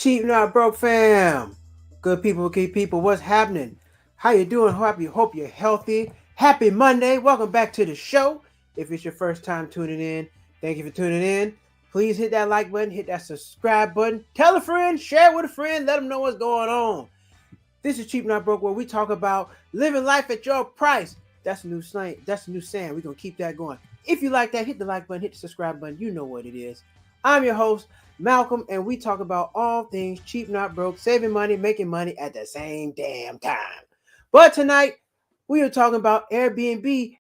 Cheap not broke fam. Good people, keep people. What's happening? How you doing? Hope you're healthy. Happy Monday. Welcome back to the show. If it's your first time tuning in, thank you for tuning in. Please hit that like button, hit that subscribe button. Tell a friend, share it with a friend, let them know what's going on. This is Cheap Not Broke, where we talk about living life at your price. That's a new slang. That's a new saying. We're gonna keep that going. If you like that, hit the like button, hit the subscribe button. You know what it is. I'm your host, Malcolm, and we talk about all things cheap, not broke, saving money, making money at the same damn time. But tonight, we are talking about Airbnb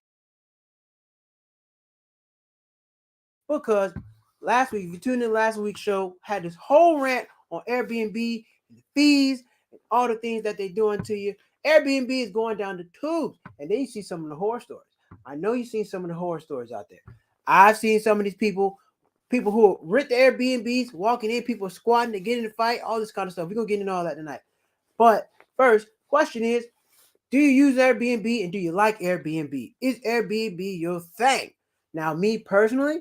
because last week, if you tuned in last week's show, had this whole rant on Airbnb and the fees and all the things that they're doing to you. Airbnb is going down the tubes, and then you see some of the horror stories. I know you've seen some of the horror stories out there. I've seen some of these people who rent the Airbnbs, walking in, people squatting to get in the fight, all this kind of stuff. We're gonna get into all that tonight. But first, question is, do you use Airbnb and do you like Airbnb? Is Airbnb your thing? Now, me personally,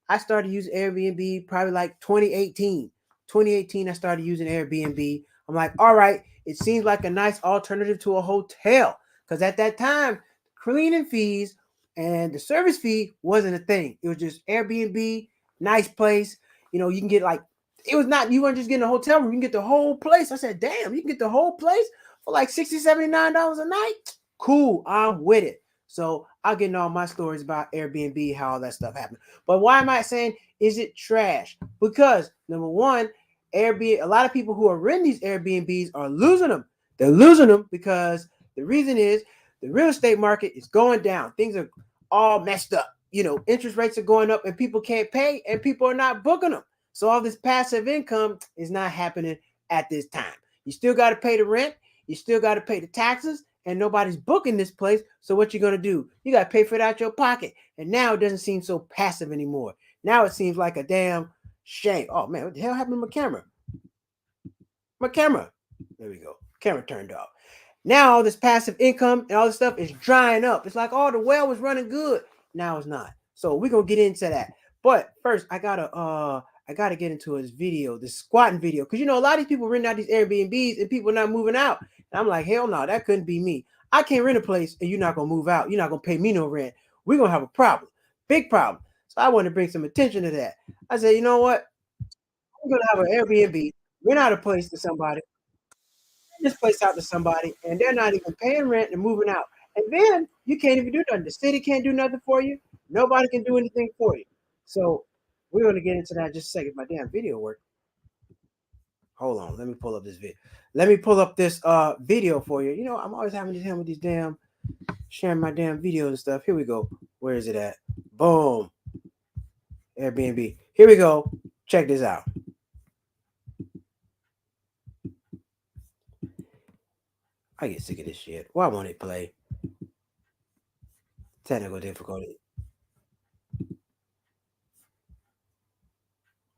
I started using Airbnb probably like 2018. 2018, I started using Airbnb. I'm like, all right, it seems like a nice alternative to a hotel. Because at that time, cleaning fees and the service fee wasn't a thing. It was just Airbnb, nice place. You can get like, it was not, you weren't just getting a hotel room, you can get the whole place. I said, damn, you can get the whole place for like $60, $79 a night. Cool, I'm with it. So I'll get into all my stories about Airbnb, how all that stuff happened. But why am I saying is it trash? Because number one, Airbnb, a lot of people who are renting these Airbnbs are losing them. They're losing them because the reason is the real estate market is going down. Things are all messed up. Interest rates are going up and people can't pay and people are not booking them. So all this passive income is not happening at this time. You still got to pay the rent. You still got to pay the taxes, and nobody's booking this place. So what you gonna do? You got to pay for it out your pocket. And now it doesn't seem so passive anymore. Now it seems like a damn shame. Oh man, what the hell happened to my camera? My camera. There we go. Camera turned off. Now all this passive income and all this stuff is drying up. It's like, oh, the well was running good. Now it's not. So we're gonna get into that. But first, I gotta get into this video, this squatting video, because a lot of these people renting out these Airbnbs and people not moving out. And I'm like, hell no, that couldn't be me. I can't rent a place and you're not gonna move out. You're not gonna pay me no rent. We're gonna have a problem, big problem. So I want to bring some attention to that. I said, you know what? I'm gonna have an Airbnb, rent out a place to somebody, this place out to somebody, and they're not even paying rent and moving out. And then you can't even do nothing. The city can't do nothing for you. Nobody can do anything for you. So we're gonna get into that in just a second. My damn video work. Hold on, let me pull up this video. Let me pull up this video for you. I'm always having to him with these damn sharing my damn videos and stuff. Here we go. Where is it at? Boom. Airbnb. Here we go. Check this out. I get sick of this shit. Why won't it play? Technical difficulty.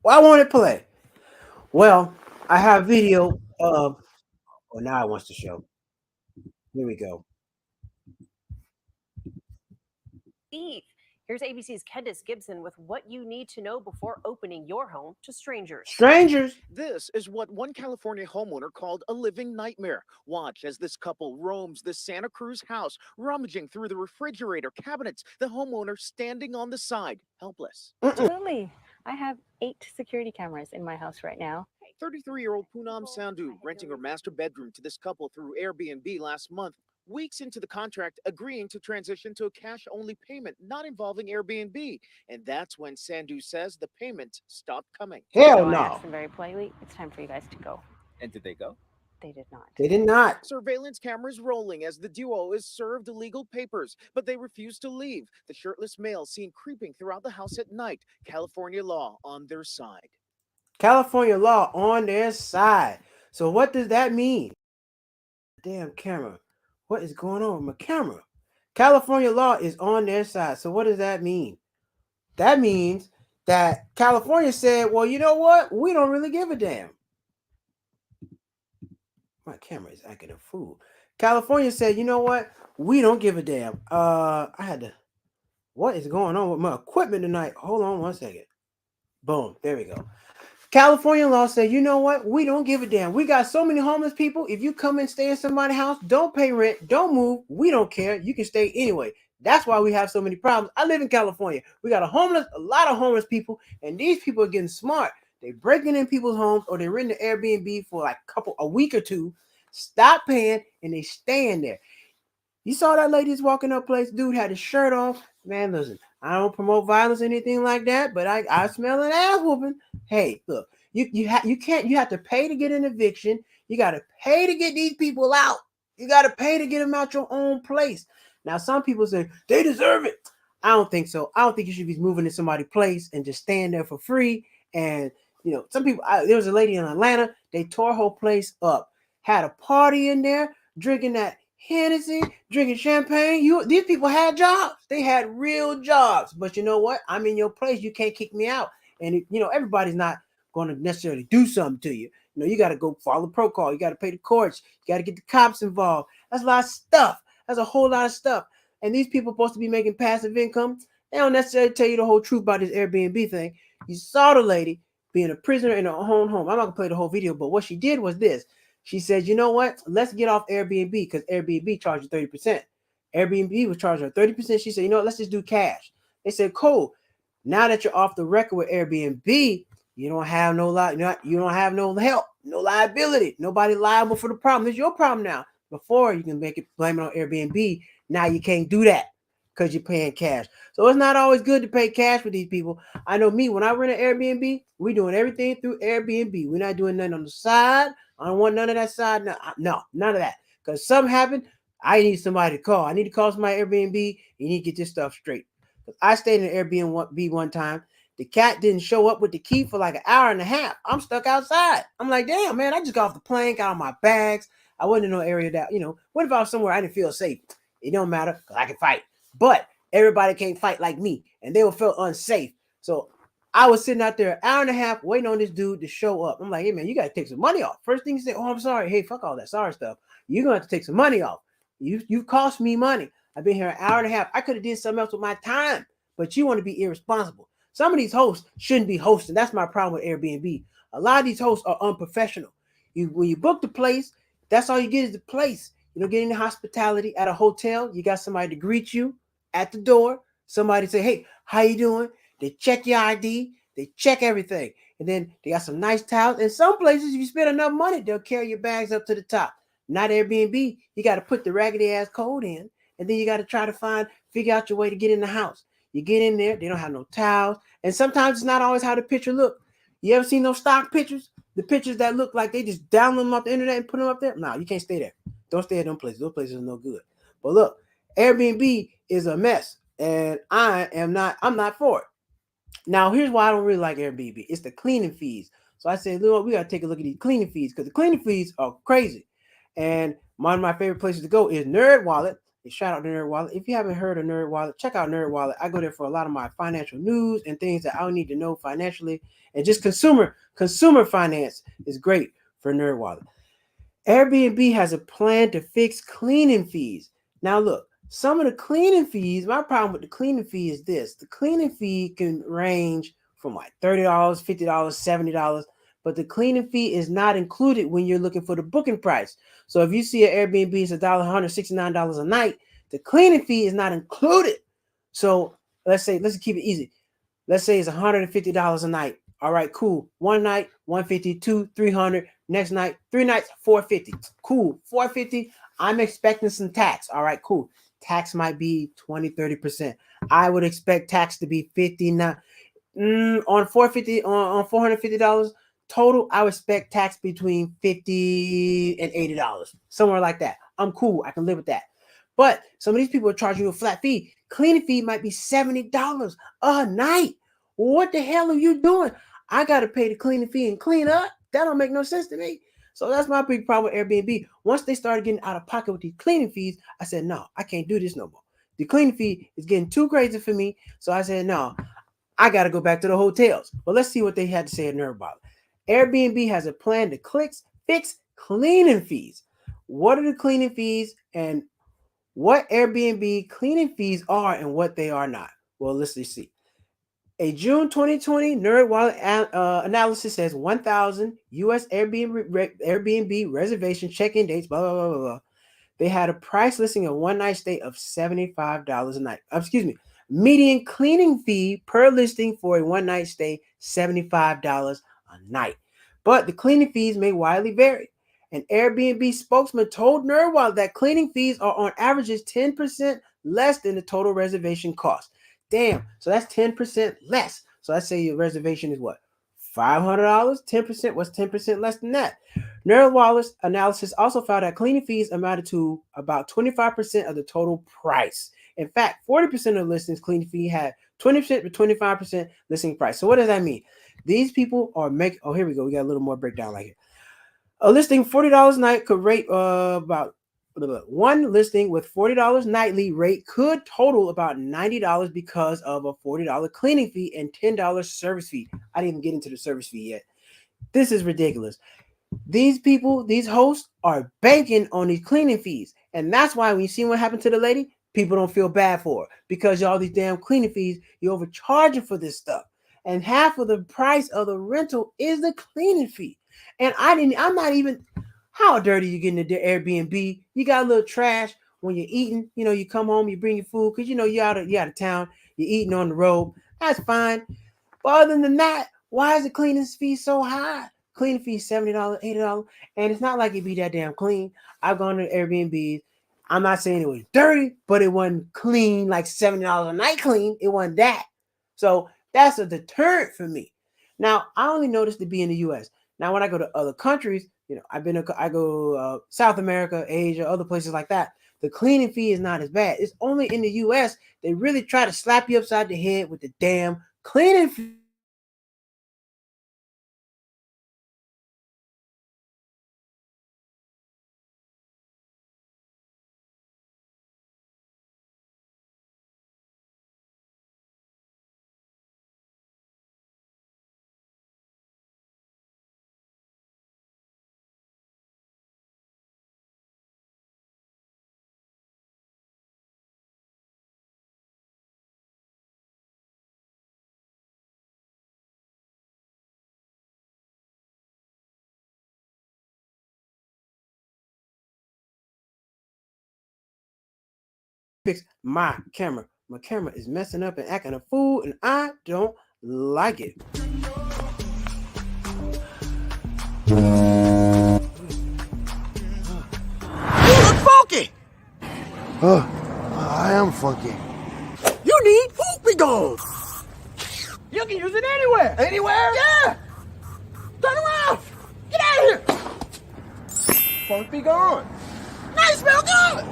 Why won't it play? Well, I have video of. Oh, now it wants to show. Here we go. Eve. Here's ABC's Candace Gibson with what you need to know before opening your home to strangers. Strangers. This is what one California homeowner called a living nightmare. Watch as this couple roams the Santa Cruz house, rummaging through the refrigerator cabinets, the homeowner standing on the side, helpless. Absolutely. I have 8 security cameras in my house right now. 33-year-old Poonam Sandhu renting her master bedroom to this couple through Airbnb last month. Weeks into the contract, agreeing to transition to a cash-only payment not involving Airbnb. And that's when Sandhu says the payment stopped coming. Hell So I no. asked them very politely, it's time for you guys to go. And did they go? They did not. They did not. Surveillance cameras rolling as the duo is served legal papers, but they refuse to leave. The shirtless male seen creeping throughout the house at night. California law on their side. California law on their side. So what does that mean? Damn camera. What is going on with my camera? California law is on their side. So what does that mean? That means that California said, well, you know what? We don't really give a damn. My camera is acting a fool. California said, you know what? We don't give a damn. What is going on with my equipment tonight? Hold on one second. Boom. There we go. California law said, you know what? We don't give a damn. We got so many homeless people. If you come and stay in somebody's house, don't pay rent, don't move. We don't care. You can stay anyway. That's why we have so many problems. I live in California. We got a lot of homeless people, and these people are getting smart. They breaking in people's homes or they renting the Airbnb for like a week or two, stop paying, and they staying there. You saw that lady just walking up place, dude had his shirt off. Man, listen, I don't promote violence or anything like that, but I smell an ass whooping. Hey, look, you have to pay to get an eviction. You got to pay to get these people out. You got to pay to get them out your own place. Now, some people say they deserve it. I don't think so. I don't think you should be moving to somebody's place and just staying there for free. And some people. There was a lady in Atlanta. They tore her place up. Had a party in there, drinking that Hennessy, drinking champagne. These people had jobs. They had real jobs. But you know what? I'm in your place. You can't kick me out. And everybody's not going to necessarily do something to you. You got to go follow protocol. You got to pay the courts. You got to get the cops involved. That's a lot of stuff. That's a whole lot of stuff. And these people are supposed to be making passive income. They don't necessarily tell you the whole truth about this Airbnb thing. You saw the lady being a prisoner in her own home. I'm not going to play the whole video, but what she did was this. She said, you know what? Let's get off Airbnb because Airbnb charges 30%. Airbnb was charging her 30%. She said, you know what? Let's just do cash. They said, cool. Now that you're off the record with Airbnb, you don't have you don't have no help, no liability. Nobody liable for the problem. It's your problem now. Before you can blame it on Airbnb. Now you can't do that because you're paying cash. So it's not always good to pay cash with these people. I know me, when I rent an Airbnb, we're doing everything through Airbnb. We're not doing nothing on the side. I don't want none of that side. No, none of that. Because something happened, I need somebody to call. I need to call somebody Airbnb. You need to get this stuff straight. I stayed in an Airbnb one time. The cat didn't show up with the key for like an hour and a half. I'm stuck outside. I'm like, damn, man, I just got off the plane, got all my bags. I wasn't in no area that, what if I was somewhere I didn't feel safe? It don't matter because I can fight. But everybody can't fight like me, and they will feel unsafe. So I was sitting out there an hour and a half waiting on this dude to show up. I'm like, hey, man, you got to take some money off. First thing he said, oh, I'm sorry. Hey, fuck all that sorry stuff. You're going to have to take some money off. You've cost me money. I've been here an hour and a half. I could have did something else with my time, but you want to be irresponsible. Some of these hosts shouldn't be hosting. That's my problem with Airbnb. A lot of these hosts are unprofessional. When you book the place, that's all you get is the place. You don't get any hospitality at a hotel. You got somebody to greet you at the door. Somebody say, hey, how you doing? They check your ID. They check everything. And then they got some nice towels. In some places, if you spend enough money, they'll carry your bags up to the top. Not Airbnb. You got to put the raggedy ass code in. And then you got to try to figure out your way to get in the house. You get in there. They don't have no towels. And sometimes it's not always how the picture look. You ever seen those stock pictures? The pictures that look like they just download them off the internet and put them up there? No, you can't stay there. Don't stay at those places. Those places are no good. But look, Airbnb is a mess. And I'm not for it. Now, here's why I don't really like Airbnb. It's the cleaning fees. So I said, Lord, we got to take a look at these cleaning fees because the cleaning fees are crazy. And one of my favorite places to go is Nerd Wallet. Shout out to Nerd Wallet. If you haven't heard of Nerd Wallet, check out Nerd Wallet. I go there for a lot of my financial news and things that I need to know financially. And just consumer finance is great for Nerd Wallet. Airbnb has a plan to fix cleaning fees. Now, look, some of the cleaning fees, my problem with the cleaning fee is this. The cleaning fee can range from like $30, $50, $70, but the cleaning fee is not included when you're looking for the booking price. So if you see an Airbnb is $169 a night, the cleaning fee is not included. So let's keep it easy. Let's say it's $150 a night. All right, cool. One night, $150, two, $300. Next night, 3 nights, $450. Cool, $450. I'm expecting some tax. All right, cool. Tax might be 20, 30%. I would expect tax to be 59. On $450 total, I would expect tax between $50 and $80, somewhere like that. I'm cool. I can live with that. But some of these people are charging you a flat fee. Cleaning fee might be $70 a night. What the hell are you doing? I got to pay the cleaning fee and clean up. That don't make no sense to me. So that's my big problem with Airbnb. Once they started getting out of pocket with these cleaning fees, I said, no, I can't do this no more. The cleaning fee is getting too crazy for me. So I said, no, I got to go back to the hotels. But let's see what they had to say at NerdWallet. Airbnb has a plan to fix cleaning fees. What are the cleaning fees and what Airbnb cleaning fees are and what they are not? Well, let's just see. A June 2020 NerdWallet analysis says 1,000 U.S. Airbnb reservation check-in dates, blah, blah, blah, blah, blah. They had a price listing of one night stay of $75 a night. Excuse me. Median cleaning fee per listing for a one night stay, $75 a night. But the cleaning fees may widely vary. An Airbnb spokesman told NerdWallet that cleaning fees are on averages 10% less than the total reservation cost. Damn, so that's 10% less. So let's say your reservation is what? $500? 10%? What's 10% less than that? NerdWallet's analysis also found that cleaning fees amounted to about 25% of the total price. In fact, 40% of listings cleaning fee had 20% to 25% listing price. So what does that mean? These people are making, oh, here we go. We got a little more breakdown right here. A listing $40 a night could rate about one listing with $40 nightly rate could total about $90 because of a $40 cleaning fee and $10 service fee. I didn't even get into the service fee yet. This is ridiculous. These people, these hosts are banking on these cleaning fees. And that's why when you see what happened to the lady, people don't feel bad for her because all these damn cleaning fees, you're overcharging for this stuff. And half of the price of the rental is the cleaning fee. And I'm not even, how dirty you get into the Airbnb? You got a little trash when you're eating. You know, you come home, you bring your food because you know you're out of town, you're eating on the road. That's fine. But other than that, why is the cleaning fee so high? Cleaning fee $70, $80, and it's not like it be that damn clean. I've gone to Airbnbs. I'm not saying it was dirty, but it wasn't clean like $70 a night clean. It wasn't that. So that's a deterrent for me. Now I only noticed to be in the U.S. Now when I go to other countries, you know, I go South America, Asia, other places like that. The cleaning fee is not as bad. It's only in the U.S. they really try to slap you upside the head with the damn cleaning fee. Fix my camera. My camera is messing up and acting a fool, and I don't like it. You look funky. I am funky. You need poopy gone. You can use it anywhere. Anywhere? Yeah. Turn around. Get out of here. Funk be gone. Now you smell good.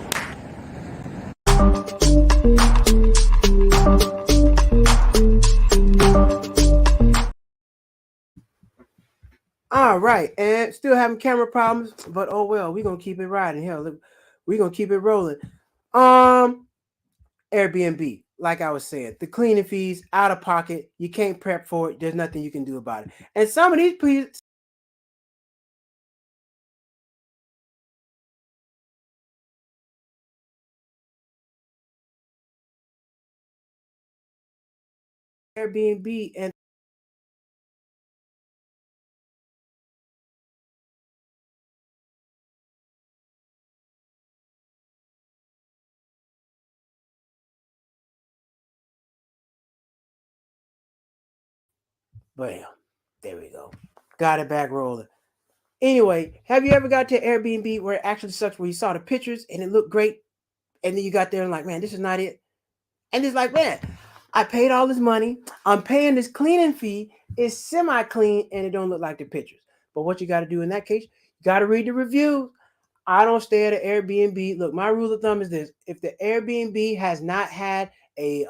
All right, and still having camera problems, but oh well, we're gonna keep it riding. Hell, we're gonna keep it rolling. Airbnb, like I was saying, the cleaning fees out of pocket. You can't prep for it. There's nothing you can do about it. And some of these Airbnb and bam, there we go. Got it back rolling. Anyway, have you ever got to Airbnb where it actually sucks where you saw the pictures and it looked great, and then you got there and like, man, this is not it. And it's like, man, I paid all this money. I'm paying this cleaning fee. It's semi-clean and it don't look like the pictures. But what you got to do in that case, you got to read the reviews. I don't stay at an Airbnb. Look, my rule of thumb is this: if the Airbnb has not had a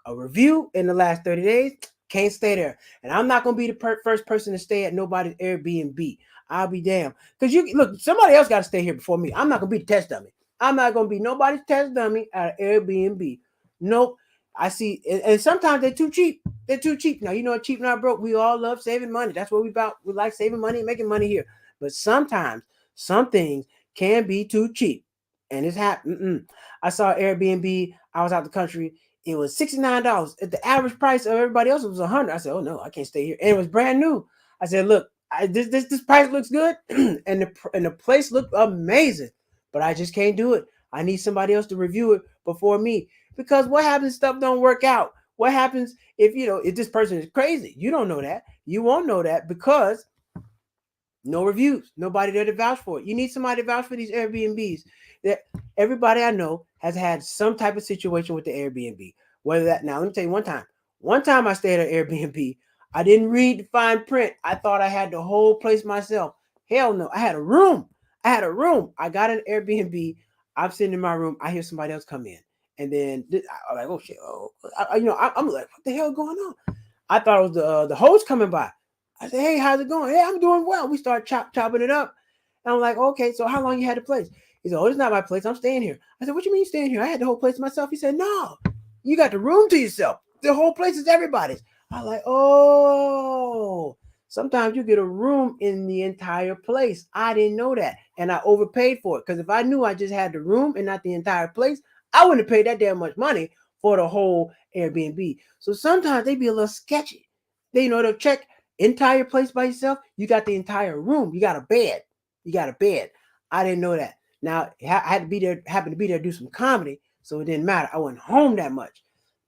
review in the last 30 days, can't stay there. And I'm not gonna be the first person to stay at nobody's Airbnb. I'll be damned. Because you look, somebody else got to stay here before me. I'm not gonna be the test dummy. I'm not gonna be nobody's test dummy at an Airbnb. Nope. I see, and sometimes they're too cheap. They're too cheap. Now you know, cheap not broke. We all love saving money. That's what we about. We like saving money and making money here. But sometimes some things can be too cheap, and it's happened. I saw Airbnb. I was out the country. It was $69. At the average price of everybody else was $100. I said, "Oh no, I can't stay here." And it was brand new. I said, "Look, this price looks good, and the place looked amazing, but I just can't do it. I need somebody else to review it before me, because what happens if stuff don't work out? What happens if this person is crazy? You don't know that. You won't know that because no reviews, nobody there to vouch for it. You need somebody to vouch for these Airbnbs. That everybody I know has had some type of situation with the Airbnb. Whether that now, let me tell you one time. One time I stayed at Airbnb. I didn't read the fine print. I thought I had the whole place myself. Hell no. I had a room. I got an Airbnb. I'm sitting in my room. I hear somebody else come in. And then I'm like, oh shit. Oh, I'm like, what the hell going on? I thought it was the host coming by. I said, hey, how's it going? Hey, I'm doing well. We start chopping it up. And I'm like, okay, so how long you had the place? He said, oh, it's not my place. I'm staying here. I said, what you mean staying here? I had the whole place to myself. He said, no, you got the room to yourself. The whole place is everybody's. I'm like, oh, sometimes you get a room in the entire place. I didn't know that. And I overpaid for it. Because if I knew I just had the room and not the entire place, I wouldn't have paid that damn much money for the whole Airbnb. So sometimes they be a little sketchy. They'll check entire place by yourself. You got the entire room. You got a bed. I didn't know that. Now I had to be there, happened to be there to do some comedy, so it didn't matter. I wasn't home that much.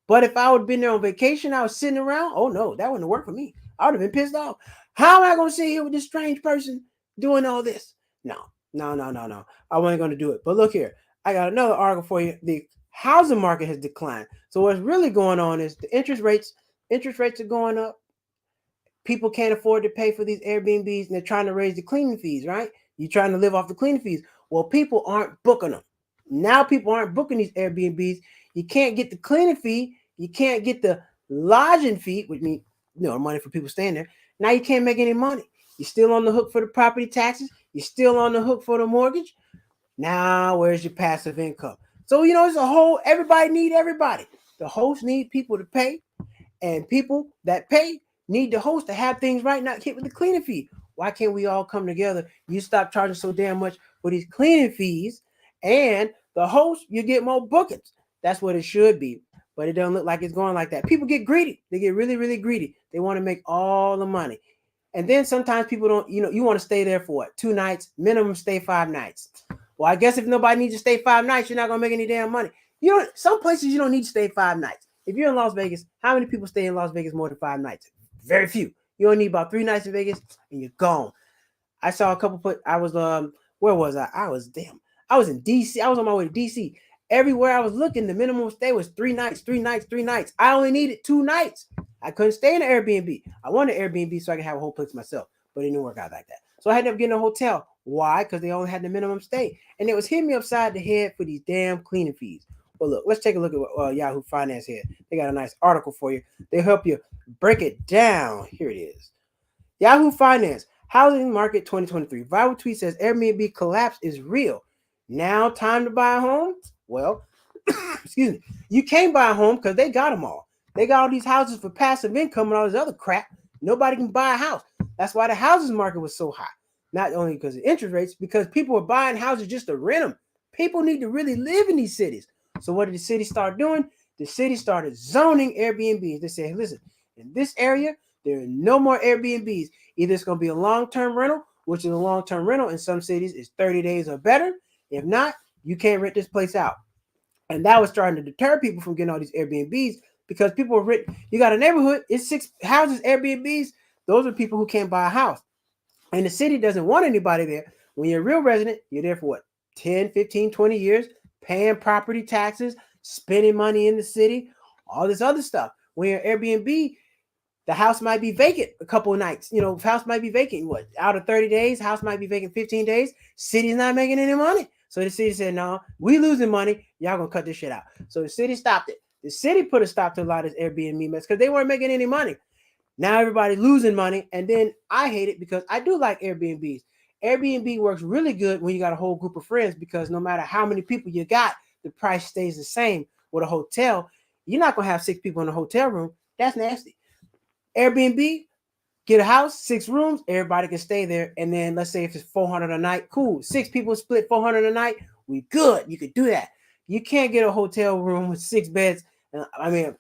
But if I would have been there on vacation, I was sitting around. Oh no, that wouldn't have worked for me. I would have been pissed off. How am I going to sit here with this strange person doing all this? No. I wasn't going to do it. But look here, I got another article for you. The housing market has declined. So what's really going on is the interest rates are going up. People can't afford to pay for these Airbnbs, and they're trying to raise the cleaning fees, right? You're trying to live off the cleaning fees. Well, people aren't booking them. Now people aren't booking these Airbnbs. You can't get the cleaning fee. You can't get the lodging fee, which means money for people staying there. Now you can't make any money. You're still on the hook for the property taxes. You're still on the hook for the mortgage. Now where's your passive income? So it's a whole. Everybody need everybody. The hosts need people to pay, and people that pay need the host to have things right, not hit with the cleaning fee. Why can't we all come together? You stop charging so damn much for these cleaning fees, and the host, you get more bookings. That's what it should be. But it doesn't look like it's going like that. People get greedy. They get really, really greedy. They want to make all the money. And then sometimes people don't, you want to stay there for what? 2 nights, minimum stay 5 nights. Well, I guess if nobody needs to stay 5 nights, you're not going to make any damn money. Some places you don't need to stay 5 nights. If you're in Las Vegas, how many people stay in Las Vegas more than 5 nights? Very few. You only need about 3 nights in Vegas and you're gone. I saw a couple I was where was I? I was in DC. I was on my way to DC. Everywhere I was looking, the minimum stay was 3 nights. I only needed 2 nights. I couldn't stay in an Airbnb. I wanted an Airbnb so I could have a whole place myself, but it didn't work out like that. So I had to get a hotel. Why? Because they only had the minimum stay. And it was hitting me upside the head for these damn cleaning fees. Well, look, let's take a look at what Yahoo Finance here. They got a nice article for you. They help you break it down. Here it is. Yahoo Finance, Housing Market 2023. Viral tweet says Airbnb collapse is real. Now time to buy a home? Well, excuse me. You can't buy a home because they got them all. They got all these houses for passive income and all this other crap. Nobody can buy a house. That's why the housing market was so high. Not only because of interest rates, because people were buying houses just to rent them. People need to really live in these cities. So what did the city start doing? The city started zoning Airbnbs. They said, listen, in this area, there are no more Airbnbs. Either it's going to be a long-term rental, which is a long-term rental in some cities is 30 days or better. If not, you can't rent this place out. And that was starting to deter people from getting all these Airbnbs because people were written. You got a neighborhood, it's 6 houses, Airbnbs. Those are people who can't buy a house. And the city doesn't want anybody there. When you're a real resident, you're there for what? 10, 15, 20 years, paying property taxes, spending money in the city, all this other stuff. When you're Airbnb, the house might be vacant a couple of nights. House might be vacant. What? Out of 30 days, house might be vacant 15 days. City's not making any money. So the city said, no, we losing money. Y'all gonna cut this shit out. So the city stopped it. The city put a stop to a lot of this Airbnb mess because they weren't making any money. Now everybody losing money. And then I hate it because I do like Airbnbs. Airbnb works really good when you got a whole group of friends because no matter how many people you got, the price stays the same. With a hotel, you're not gonna have 6 people in a hotel room. That's nasty. Airbnb, get a house, 6 rooms, everybody can stay there. And then let's say if it's $400 a night, cool. 6 people split $400 a night, we good. You could do that. You can't get a hotel room with 6 beds I mean,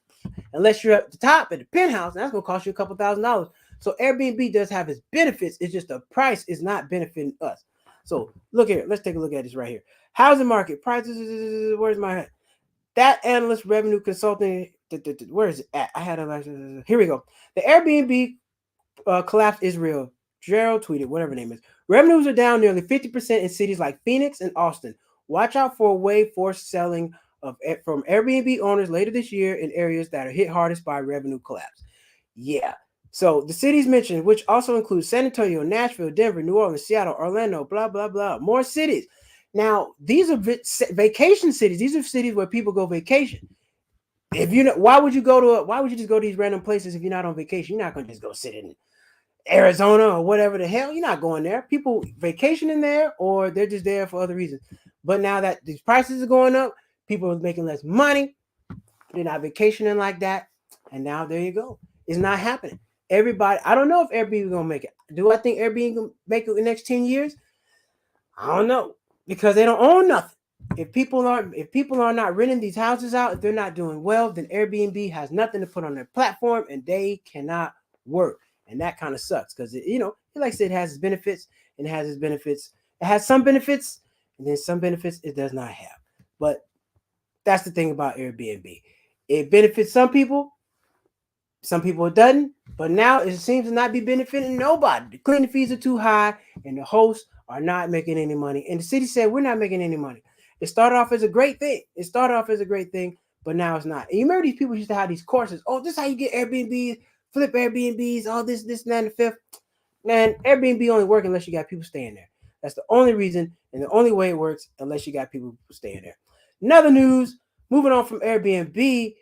unless you're at the top at the penthouse, that's gonna cost you a couple $1,000s. So Airbnb does have its benefits. It's just the price is not benefiting us. So look here. Let's take a look at this right here. Housing market prices. Where's my that analyst revenue consulting? Where is it at? I had a here we go. The Airbnb collapse is real. Gerald tweeted, whatever name is. Revenues are down nearly 50% in cities like Phoenix and Austin. Watch out for a wave forced selling from Airbnb owners later this year in areas that are hit hardest by revenue collapse. Yeah. So the cities mentioned, which also include San Antonio, Nashville, Denver, New Orleans, Seattle, Orlando, blah, blah, blah. More cities. Now, these are vacation cities. These are cities where people go vacation. If you know, why would you just go to these random places if you're not on vacation? You're not going to just go sit in Arizona or whatever the hell. You're not going there. People vacationing there, or they're just there for other reasons. But now that these prices are going up, people are making less money. They're not vacationing like that. And now there you go. It's not happening. Everybody, I don't know if Airbnb is gonna make it. Do I think Airbnb gonna make it in the next 10 years? I don't know. Because they don't own nothing. If people are not renting these houses out, if they're not doing well, then Airbnb has nothing to put on their platform and they cannot work. And that kind of sucks because like I said, it has its benefits and it has its benefits. It has some benefits and then some benefits it does not have. But that's the thing about Airbnb. It benefits some people it doesn't. But now it seems to not be benefiting nobody. The cleaning fees are too high and the hosts are not making any money. And the city said, we're not making any money. It started off as a great thing. But now it's not. And you remember these people used to have these courses. Oh, this is how you get Airbnbs, flip Airbnbs, all this, and that, and the fifth. Man, Airbnb only works unless you got people staying there. That's the only reason and the only way it works unless you got people staying there. Another news, moving on from Airbnb,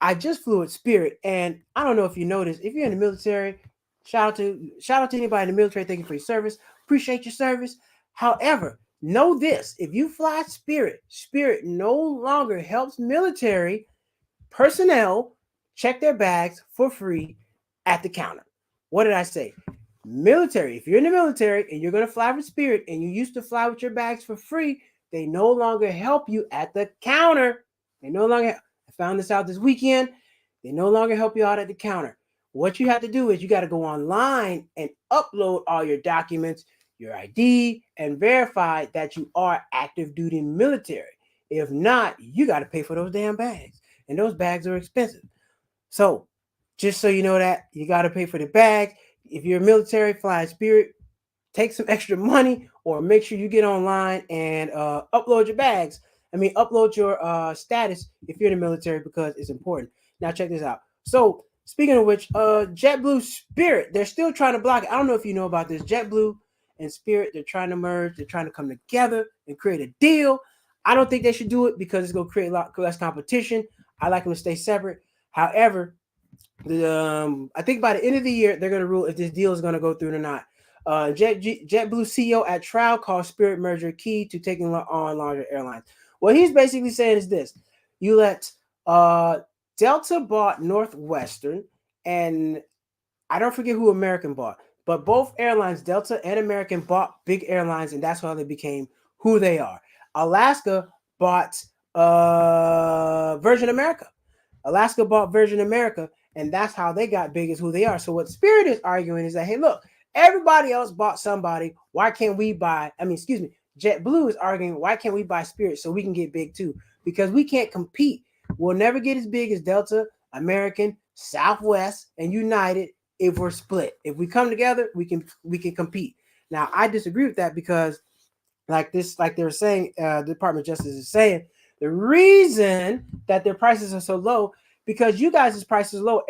I just flew at Spirit, and I don't know if you noticed, if you're in the military, shout out to anybody in the military. Thank you for your service. Appreciate your service. However, know this: if you fly Spirit no longer helps military personnel check their bags for free at the counter. What did I say? Military. If you're in the military and you're going to fly with Spirit and you used to fly with your bags for free, they no longer help you at the counter. I found this out this weekend. They no longer help you out at the counter. What you have to do is you got to go online and upload all your documents, your ID, and verify that you are active duty military. If not, you got to pay for those damn bags. And those bags are expensive. So just so you know that, you got to pay for the bag. If you're military, fly Spirit, take some extra money or make sure you get online and upload your bags. Upload your status if you're in the military because it's important. Now check this out. So speaking of which, JetBlue Spirit, they're still trying to block it. I don't know if you know about this. JetBlue and Spirit, they're trying to merge. They're trying to come together and create a deal. I don't think they should do it because it's going to create a lot less competition. I like them to stay separate. However, I think by the end of the year, they're going to rule if this deal is going to go through or not. JetBlue CEO at trial calls Spirit merger key to taking on larger airlines. What he's basically saying is this: you let Delta bought Northwestern, and I don't forget who American bought, but both airlines, Delta and American, bought big airlines, and that's how they became who they are. Alaska bought Virgin America. And that's how they got big as who they are. So what Spirit is arguing is that, hey, look, everybody else bought somebody. Why can't we buy? JetBlue is arguing, why can't we buy Spirit so we can get big too? Because we can't compete. We'll never get as big as Delta, American, Southwest, and United if we're split. If we come together, we can compete. Now, I disagree with that because, like they were saying, the Department of Justice is saying, the reason that their prices are so low because you guys' prices low.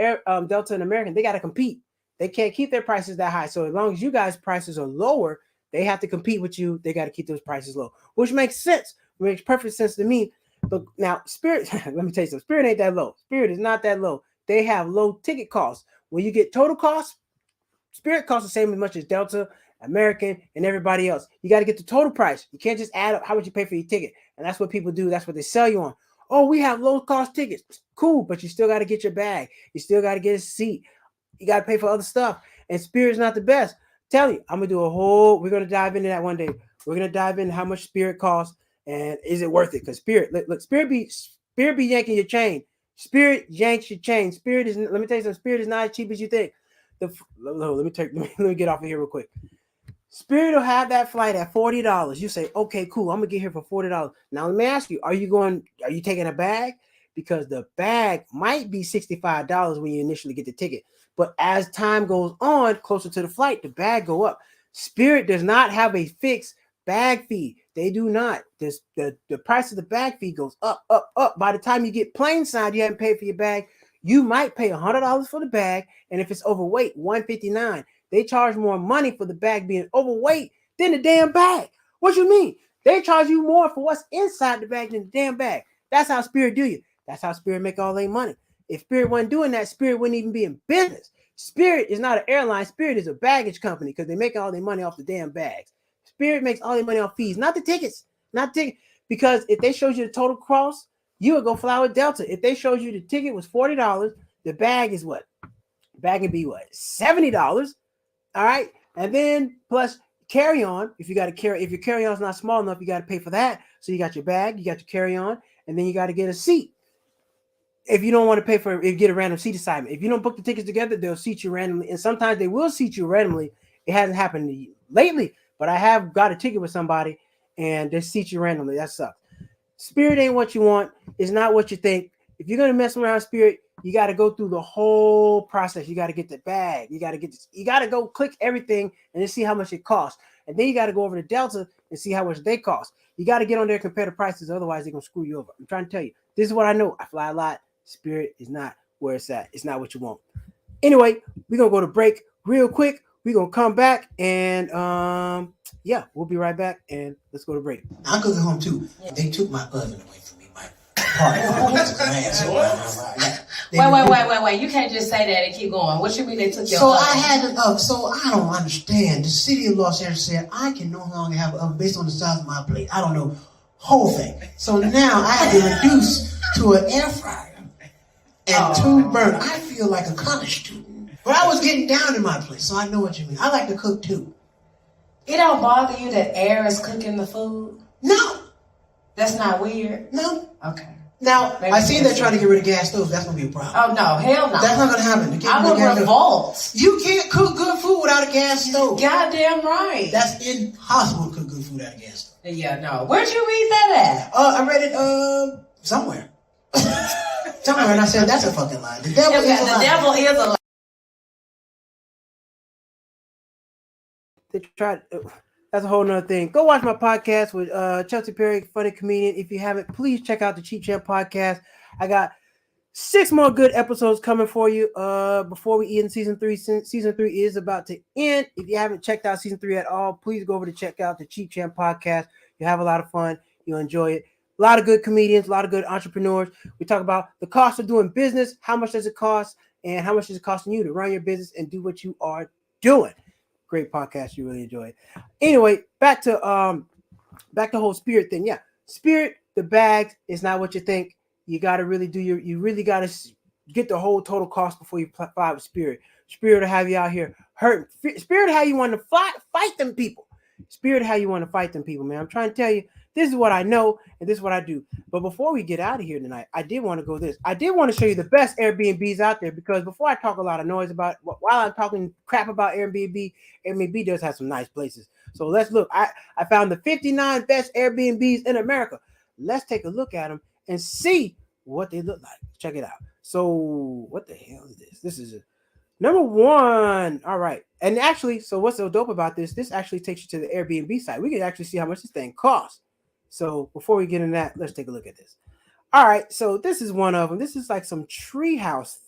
Delta and American, they got to compete. They can't keep their prices that high. So as long as you guys' prices are lower, they have to compete with you. They got to keep those prices low, which makes sense. It makes perfect sense to me. But now Spirit, let me tell you something. Spirit ain't that low. Spirit is not that low. They have low ticket costs. When you get total costs, Spirit costs the same as much as Delta, American, and everybody else. You got to get the total price. You can't just add up how much you pay for your ticket. And that's what people do. That's what they sell you on. Oh, we have low cost tickets. Cool, but you still got to get your bag. You still got to get a seat. You got to pay for other stuff. And Spirit's not the best. Tell you, we're going to dive into that one day. We're going to dive into how much Spirit costs and is it worth it? Because Spirit be yanking your chain. Spirit yanks your chain. Spirit is, let me tell you something, Spirit is not as cheap as you think. Let me get off of here real quick. Spirit will have that flight at $40. You say, okay, cool, I'm gonna get here for $40. Now let me ask you, are you taking a bag? Because the bag might be $65 when you initially get the ticket. But as time goes on, closer to the flight, the bag go up. Spirit does not have a fixed bag fee. They do not. The price of the bag fee goes up, up, up. By the time you get plane side, you haven't paid for your bag. You might pay $100 for the bag, and if it's overweight, $159. They charge more money for the bag being overweight than the damn bag. What you mean? They charge you more for what's inside the bag than the damn bag. That's how Spirit do you. That's how Spirit make all their money. If Spirit wasn't doing that, Spirit wouldn't even be in business. Spirit is not an airline. Spirit is a baggage company because they make all their money off the damn bags. Spirit makes all their money off fees, not the tickets. Not ticket. Because if they showed you the total cost, you would go fly with Delta. If they showed you the ticket was $40, the bag is what? The bag can be what? $70. All right. And then plus carry on. If your carry on is not small enough, you got to pay for that. So you got your bag, you got your carry on, and then you got to get a seat. If you don't want to pay for it, you get a random seat assignment. If you don't book the tickets together, they'll seat you randomly. And sometimes they will seat you randomly. It hasn't happened to you lately, but I have got a ticket with somebody and they seat you randomly. That sucks. Spirit ain't what you want. It's not what you think. If you're gonna mess around Spirit, you got to go through the whole process. You got to get the bag. You got to get this. You got to go click everything and then see how much it costs. And then you got to go over to Delta and see how much they cost. You got to get on there and compare the prices. Otherwise, they're gonna screw you over. I'm trying to tell you. This is what I know. I fly a lot. Spirit is not where it's at. It's not what you want. Anyway, we're gonna go to break real quick. We're gonna come back and yeah, we'll be right back and let's go to break. I cook at home too. They took my oven away from me. My part. Wait. You can't just say that and keep going. What you mean they took your So oven? I had an oven. So I don't understand. The city of Los Angeles said I can no longer have an oven based on the size of my plate. I don't know. Whole thing. So now I have to reduce to an air fryer and 2 burner. I feel like a college student. But I was getting down in my place, so I know what you mean. I like to cook too. It don't bother you that air is cooking the food? No. That's not weird? No. Okay. Now, Maybe I seen they're trying to get rid of gas stoves. That's going to be a problem. Oh, no. Hell no. That's not going to happen. They can't I get would rid of gas revolt. stove. You can't cook good food without a gas stove. Goddamn right. That's impossible to cook good food without a gas stove. Yeah, no. Where'd you read that at? I read it somewhere. Somewhere, and I said, that's a fucking lie. The devil is a lie. The devil is a lie. They tried. That's a whole nother thing. Go watch my podcast with Chelsea Perry, funny comedian. If you haven't, please check out the Cheap Champ podcast. I got 6 more good episodes coming for you before we end season 3. Season 3 is about to end. If you haven't checked out season 3 at all, please go over to check out the Cheap Champ podcast. You'll have a lot of fun. You'll enjoy it. A lot of good comedians, a lot of good entrepreneurs. We talk about the cost of doing business, how much does it cost, and how much is it costing you to run your business and do what you are doing. Great podcast. You really enjoy it. Anyway, back to the whole Spirit thing. Yeah, Spirit, the bags is not what you think. You got to really you really got to get the whole total cost before you fly with Spirit. Spirit will have you out here hurting. Spirit will have you want to fight them people. Spirit will have you want to fight them people, man. I'm trying to tell you, this is what I know and this is what I do. But before we get out of here tonight, I did want to go this. I did want to show you the best Airbnbs out there because before I talk a lot of noise about while I'm talking crap about Airbnb, Airbnb does have some nice places. So let's look. I found the 59 best Airbnbs in America. Let's take a look at them and see what they look like. Check it out. So what the hell is this? This is number 1. All right. And actually, so what's so dope about this? This actually takes you to the Airbnb site. We can actually see how much this thing costs. So before we get in that, let's take a look at this. All right. So this is one of them. This is like some tree house.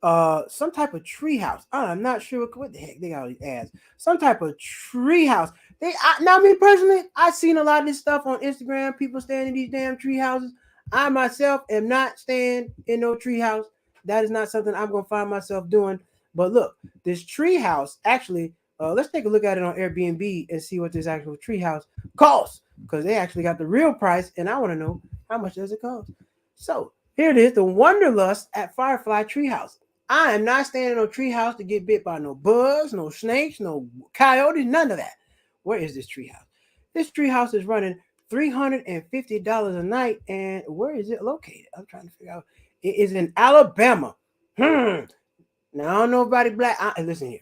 Some type of tree house. I'm not sure what the heck they got all these ads. Some type of tree house. Now me personally, I've seen a lot of this stuff on Instagram. People staying in these damn tree houses. I myself am not staying in no tree house. That is not something I'm gonna find myself doing. But look, this tree house actually. Let's take a look at it on Airbnb and see what this actual tree house costs because they actually got the real price, and I want to know how much does it cost. So here it is, the Wanderlust at Firefly Treehouse. I am not staying in no treehouse to get bit by no bugs, no snakes, no coyotes, none of that. Where is this treehouse? This treehouse is running $350 a night, and where is it located? I'm trying to figure out. It is in Alabama. Now I don't know nobody black. Listen here,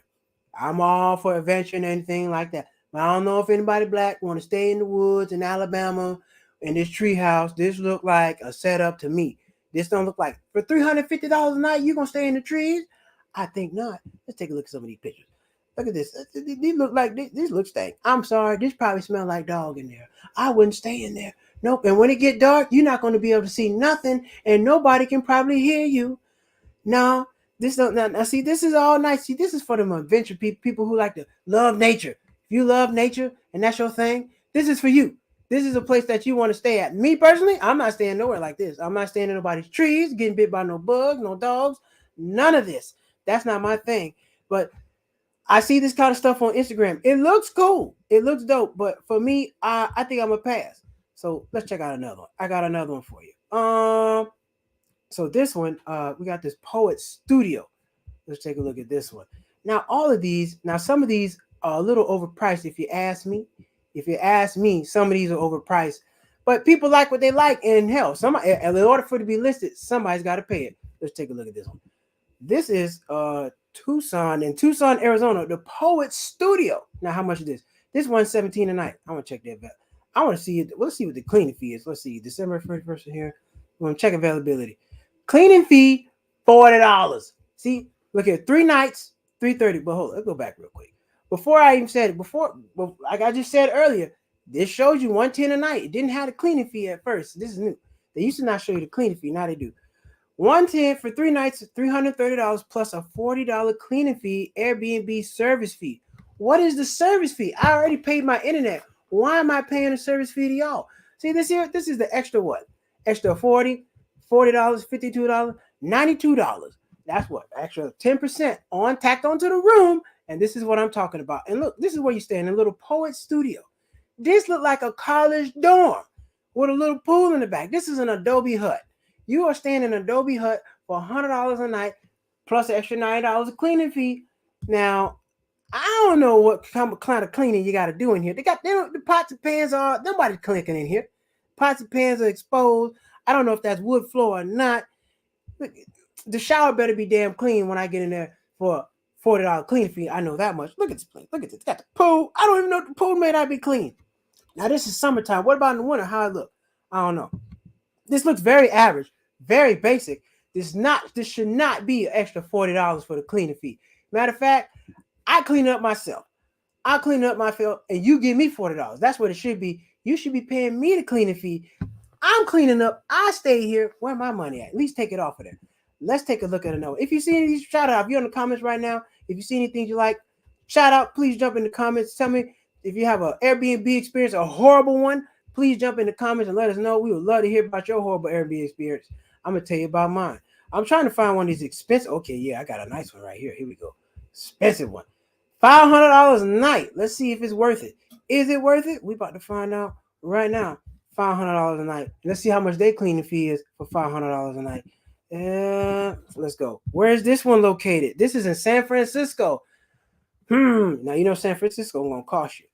I'm all for adventure and anything like that. But I don't know if anybody black want to stay in the woods in Alabama in this tree house. This look like a setup to me. This don't look like for $350 a night you gonna stay in the trees. I think not. Let's take a look at some of these pictures. Look at this. These look like these look stank. I'm sorry. This probably smell like dog in there. I wouldn't stay in there. Nope. And when it get dark, you're not going to be able to see nothing, and nobody can probably hear you. No, this don't. Now see, this is all nice. See, this is for them adventure people who like to love nature. If you love nature and that's your thing, this is for you. This is a place that you want to stay at. Me personally, I'm not staying nowhere like this. I'm not staying in nobody's trees, getting bit by no bugs, no dogs, none of this. That's not my thing. But I see this kind of stuff on Instagram. It looks cool. It looks dope. But for me, I think I'm a pass. So let's check out another one. I got another one for you. So this one, we got this Poet Studio. Let's take a look at this one. Now, some of these are a little overpriced if you ask me. If you ask me, some of these are overpriced. But people like what they like, and hell, in order for it to be listed, somebody's got to pay it. Let's take a look at this one. This is Tucson, Arizona, the Poet Studio. Now, how much is this? This one's $17 a night. I want to check that. I want to see it. Let's see what the cleaning fee is. Let's see. December 31st here. We're going to check availability. Cleaning fee, $40. See, look at 3 nights, $330. But hold on, let's go back real quick. Before I even said it, like I just said earlier, this shows you $110 a night. It didn't have the cleaning fee at first. This is new. They used to not show you the cleaning fee. Now they do. $110 for 3 nights, $330 plus a $40 cleaning fee, Airbnb service fee. What is the service fee? I already paid my internet. Why am I paying a service fee to y'all? See, this is the extra what? Extra $40, $52, $92. That's what? Extra 10% tacked onto the room. And this is what I'm talking about. And look, this is where you stay in a little Poet Studio. This look like a college dorm with a little pool in the back. This is an Adobe hut. You are staying in an Adobe hut for $100 a night plus an extra $90 of cleaning fee. Now, I don't know what kind of cleaning you got to do in here. The pots and pans are, nobody's clicking in here. Pots and pans are exposed. I don't know if that's wood floor or not. The shower better be damn clean when I get in there for $40 cleaning fee. I know that much. Look at this place. Look at this. Got the pool. I don't even know if the pool may not be clean. Now, this is summertime. What about in the winter? How it look? I don't know. This looks very average, very basic. This should not be an extra $40 for the cleaning fee. Matter of fact, I clean up myself. I clean up myself, and you give me $40. That's what it should be. You should be paying me the cleaning fee. I'm cleaning up. I stay here. Where my money at? At least take it off of there. Let's take a look at another. If you see any of these, shout out. If you're in the comments right now, if you see anything you like, shout out. Please jump in the comments. Tell me if you have an Airbnb experience, a horrible one. Please jump in the comments and let us know. We would love to hear about your horrible Airbnb experience. I'm going to tell you about mine. I'm trying to find one of these expensive. Okay, yeah, I got a nice one right here. Here we go. Expensive one. $500 a night. Let's see if it's worth it. Is it worth it? We about to find out right now. $500 a night. Let's see how much their cleaning fee is for $500 a night. Let's go. Where is this one located? This is in San Francisco. Now, you know San Francisco is going to cost you.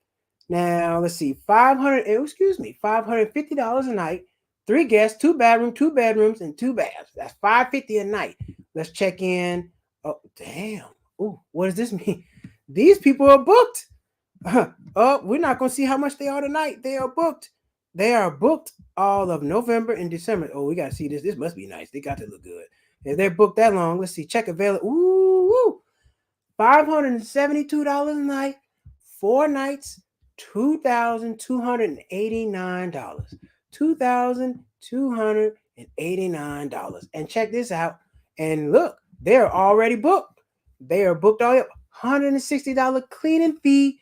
Now, let's see. $550 a night. 3 guests, 2 bedrooms, and 2 baths. That's $550 a night. Let's check in. Oh, damn. Oh, what does this mean? These people are booked. We're not going to see how much they are tonight. They are booked. They are booked all of November and December. Oh, we got to see this. This must be nice. They got to look good. If they're booked that long, let's see. Check available. Ooh, $572 a night, 4 nights, $2,289. $2,289. And check this out. And look, they're already booked. They are booked all up. $160 cleaning fee,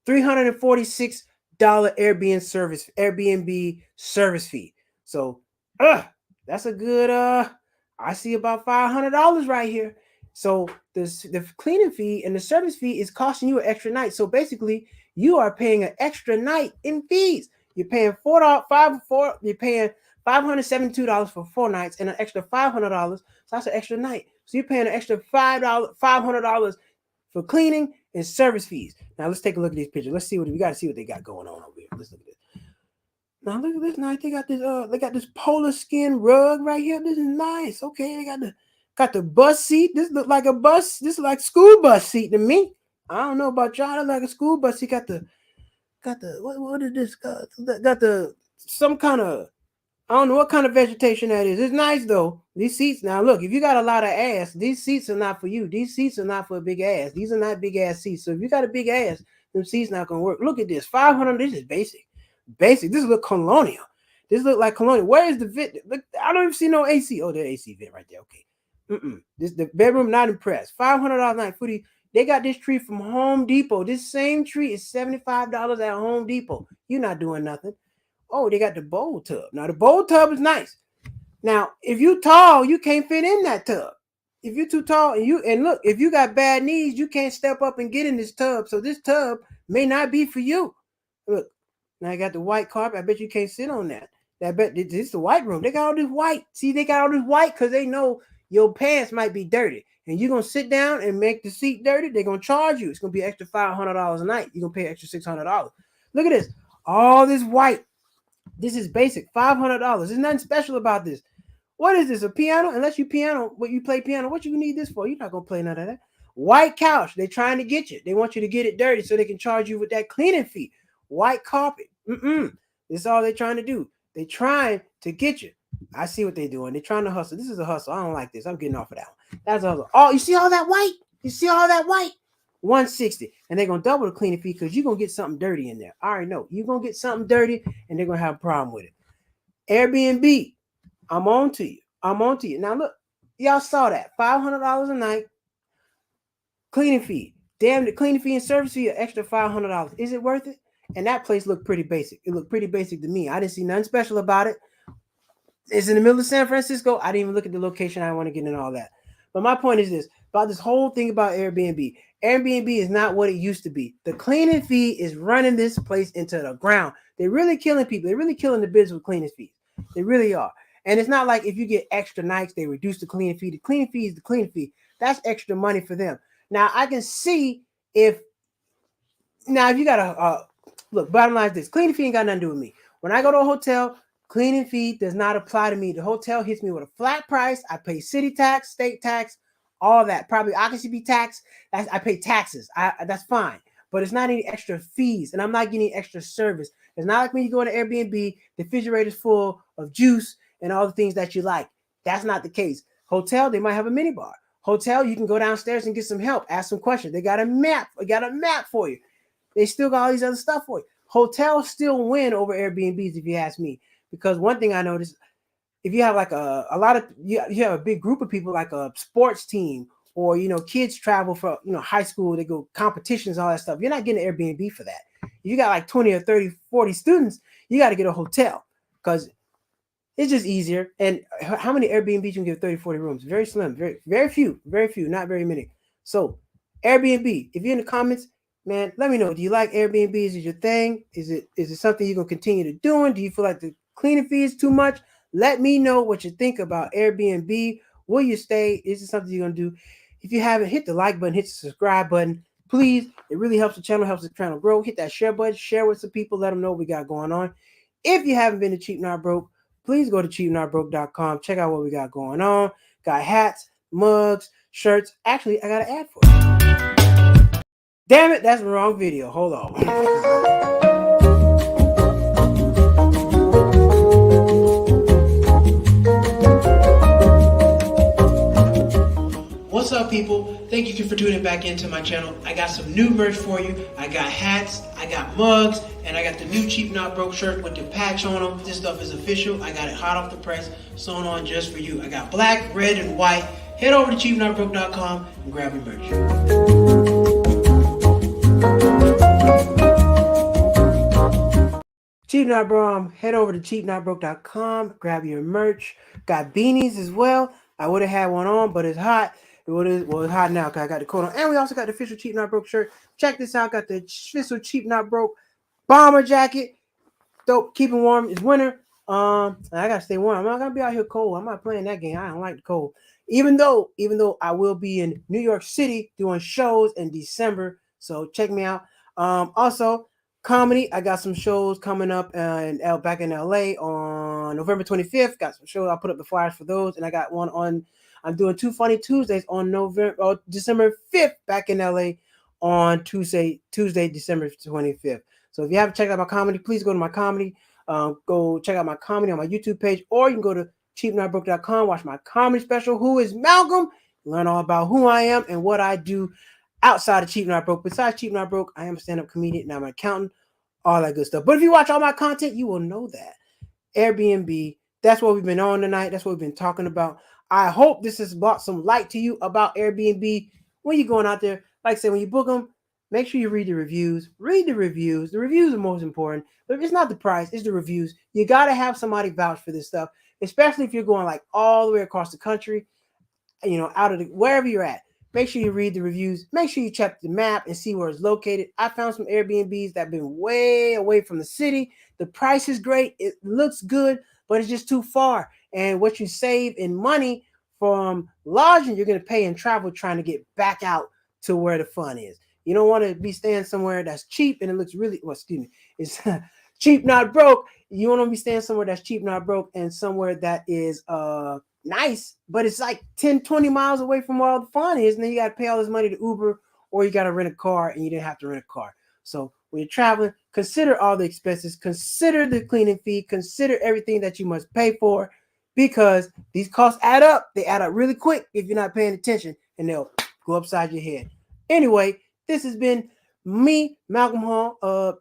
$346 Airbnb service fee. So that's a good I see about $500 right here. So the cleaning fee and the service fee is costing you an extra night. So basically, you are paying an extra night in fees. You're paying you're paying $572 for 4 nights and an extra $500. So that's an extra night. So you're paying an extra $500 for cleaning and service fees. Now let's take a look at these pictures. Let's see what we got to see what they got going on over here. Let's look at this. Now look at this. Now they got this polar skin rug right here. This is nice. Okay, they got the bus seat. This look like a bus. This is like school bus seat to me. I don't know about y'all. It's like a school bus seat. Got the what is this? Got the some kind of, I don't know what kind of vegetation that is. It's nice though. These seats. Now look, if you got a lot of ass, these seats are not for you. These seats are not for a big ass. These are not big ass seats. So if you got a big ass, them seats not gonna work. Look at this. 500. This is basic. Basic. This look colonial. This look like colonial. Where is the vent? Look, I don't even see no AC. Oh, there's AC vent right there. Okay. This the bedroom. Not impressed. $500 night footy. They got this tree from Home Depot. This same tree is $75 at Home Depot. You're not doing nothing. Oh, they got the bowl tub. Now the bowl tub is nice. Now, if you tall, you can't fit in that tub. If you're too tall and look, if you got bad knees, you can't step up and get in this tub. So this tub may not be for you. Look, now I got the white carpet. I bet you can't sit on that. I bet this is the white room. They got all this white. See, they got all this white because they know your pants might be dirty. And you're gonna sit down and make the seat dirty, they're gonna charge you. It's gonna be extra $500 a night. You're gonna pay extra $600. Look at this. All this white. This is basic, $500. There's nothing special about this. What is this? A piano? Unless you play piano. What you need this for? You're not gonna play none of that. White couch. They're trying to get you. They want you to get it dirty so they can charge you with that cleaning fee. White carpet. This is all they're trying to do. They're trying to get you. I see what they're doing. They're trying to hustle. This is a hustle. I don't like this. I'm getting off of that one. That's a hustle. Oh, you see all that white? You see all that white? $160, and they're gonna double the cleaning fee because you're gonna get something dirty in there. I already know you're gonna get something dirty, and they're gonna have a problem with it. Airbnb, I'm on to you. I'm on to you. Now look, y'all saw that $500 a night cleaning fee. Damn, the cleaning fee and service fee an extra $500. Is it worth it? And that place looked pretty basic. It looked pretty basic to me. I didn't see nothing special about it. It's in the middle of San Francisco. I didn't even look at the location. I don't want to get into all that. But my point is this about this whole thing about Airbnb. Airbnb is not what it used to be. The cleaning fee is running this place into the ground. They're really killing people. They're really killing the business with cleaning fees. They really are. And it's not like if you get extra nights, they reduce the cleaning fee. The cleaning fee is the cleaning fee. That's extra money for them. Now, I can see if you got a look, bottom line is this. Cleaning fee ain't got nothing to do with me. When I go to a hotel, cleaning fee does not apply to me. The hotel hits me with a flat price. I pay city tax, state tax, all that. Probably occupancy tax. I pay taxes. That's fine. But it's not any extra fees, and I'm not getting extra service. It's not like when you go to Airbnb, the refrigerator is full of juice and all the things that you like. That's not the case. Hotel, they might have a mini bar. Hotel, you can go downstairs and get some help, ask some questions. They got a map. They got a map for you. They still got all these other stuff for you. Hotels still win over Airbnbs, if you ask me. Because one thing I noticed, if you have like a lot of you have a big group of people, like a sports team, or kids travel for high school, they go competitions, all that stuff. You're not getting an Airbnb for that. If you got like 20 or 30, 40 students, you got to get a hotel because it's just easier. And how many Airbnbs you can get 30, 40 rooms? Very slim, very few, not very many. So Airbnb, if you're in the comments, man, let me know. Do you like Airbnb? Is it your thing? Is it something you're gonna continue to doing? Do you feel like the cleaning fee is too much? Let me know what you think about Airbnb. Will you stay? Is it something you're gonna do? If you haven't, hit the like button, hit the subscribe button. Please, it really helps the channel, helps the channel grow. Hit that share button, share with some people, let them know what we got going on. If you haven't been to Cheap Not Broke, please go to cheapnotbroke.com. Check out what we got going on. Got hats, mugs, shirts. Actually, I got an ad for it. Damn it, that's the wrong video. Hold on. What's up, people? Thank you for tuning back into my channel. I got some new merch for you. I got hats, I got mugs, and I got the new Cheap Not Broke shirt with the patch on them. This stuff is official. I got it hot off the press, sewn on just for you. I got black, red, and white. Head over to cheapnotbroke.com and grab your merch. Cheap Not Broke, head over to cheapnotbroke.com, grab your merch. Got beanies as well. I would have had one on, but it's hot. It's hot now because I got the coat on. And we also got the official Cheap Not Broke shirt. Check this out. Got the official Cheap Not Broke bomber jacket. Dope. Keeping warm. It's winter. I gotta stay warm. I'm not gonna be out here cold. I'm not playing that game. I don't like the cold. Even though I will be in New York City doing shows in December. So check me out. Also, comedy, I got some shows coming up back in LA on November 25th. Got some shows. I'll put up the flyers for those, and I got one on. I'm doing two Funny Tuesdays on December 5th back in LA on Tuesday, December 25th. So if you haven't checked out my comedy, please go to my comedy. Go check out my comedy on my YouTube page, or you can go to cheapnotbroke.com, watch my comedy special, Who is Malcolm? Learn all about who I am and what I do outside of Cheap Not Broke. Besides Cheap Not Broke, I am a stand-up comedian and I'm an accountant, all that good stuff. But if you watch all my content, you will know that. Airbnb, that's what we've been on tonight. That's what we've been talking about. I hope this has brought some light to you about Airbnb. When you're going out there, like I said, when you book them, make sure you read the reviews. Read the reviews. The reviews are most important. But it's not the price, it's the reviews. You got to have somebody vouch for this stuff, especially if you're going like all the way across the country, out of wherever you're at. Make sure you read the reviews. Make sure you check the map and see where it's located. I found some Airbnbs that have been way away from the city. The price is great. It looks good, but it's just too far. And what you save in money from lodging, you're going to pay in travel trying to get back out to where the fun is. You don't want to be staying somewhere that's cheap and it looks really, it's cheap, not broke. You want to be staying somewhere that's cheap, not broke, and somewhere that is nice, but it's like 10, 20 miles away from where all the fun is. And then you got to pay all this money to Uber, or you got to rent a car, and you didn't have to rent a car. So when you're traveling, consider all the expenses, consider the cleaning fee, consider everything that you must pay for, because these costs add up. They add up really quick if you're not paying attention, and they'll go upside your head. Anyway, this has been me, Malcolm Hall,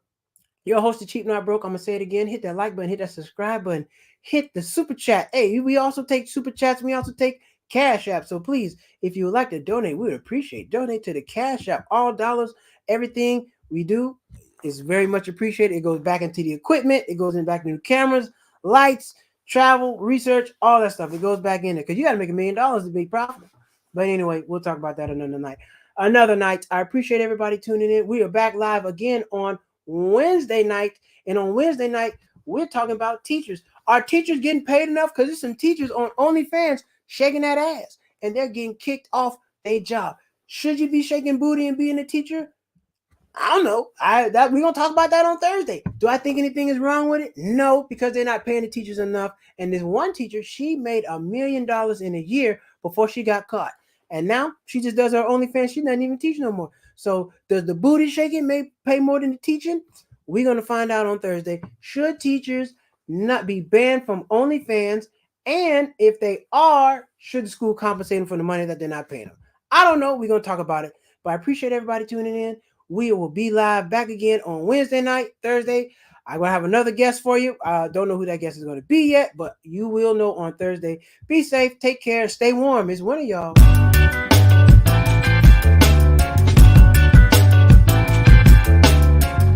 your host of Cheap Not Broke. I'm going to say it again. Hit that like button, hit that subscribe button, hit the super chat. Hey, we also take super chats. We also take Cash App. So please, if you would like to donate, we would appreciate. Donate to the Cash App. All dollars, everything we do is very much appreciated. It goes back into the equipment. It goes back into cameras, lights, travel, research, all that stuff. It goes back in there because you got to make $1 million to be profitable. But anyway, we'll talk about that another night. I appreciate everybody tuning in. We are back live again on Wednesday night. And on Wednesday night, we're talking about teachers. Are teachers getting paid enough? Because there's some teachers on OnlyFans shaking that ass and they're getting kicked off their job. Should you be shaking booty and being a teacher? I don't know. We're gonna talk about that on Thursday. Do I think anything is wrong with it? No, because they're not paying the teachers enough. And this one teacher, she made $1 million in a year before she got caught. And now she just does her OnlyFans. She doesn't even teach no more. So does the booty shaking may pay more than the teaching? We're going to find out on Thursday. Should teachers not be banned from OnlyFans? And if they are, should the school compensate them for the money that they're not paying them? I don't know. We're going to talk about it. But I appreciate everybody tuning in. We will be live back again on Wednesday night, Thursday. I'm going to have another guest for you. I don't know who that guest is going to be yet, but you will know on Thursday. Be safe. Take care. Stay warm. It's one of y'all.